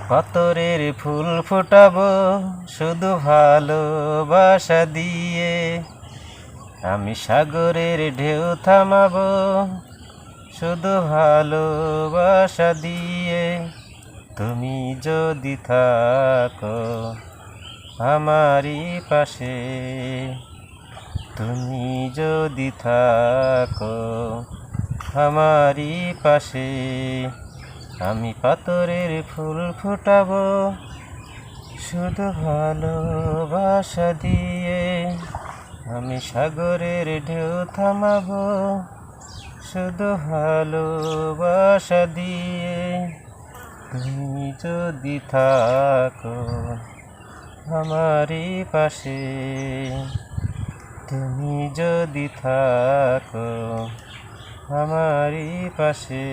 পাথরের ফুল ফোটাবো শুধু ভালোবাসা দিয়ে, আমি সাগরের ঢেউ থামাবো শুধু ভালোবাসা দিয়ে। তুমি যদি থাকো আমারই পাশে, তুমি যদি থাকো আমারই পাশে, আমি পাথরের ফুল ফোটাবো শুধু ভালোবাসা দিয়ে, আমি সাগরের ঢেউ থামাবো শুধু ভালোবাসা দিয়ে। তুমি যদি থাকো আমারই পাশে, তুমি যদি থাকো আমারই পাশে।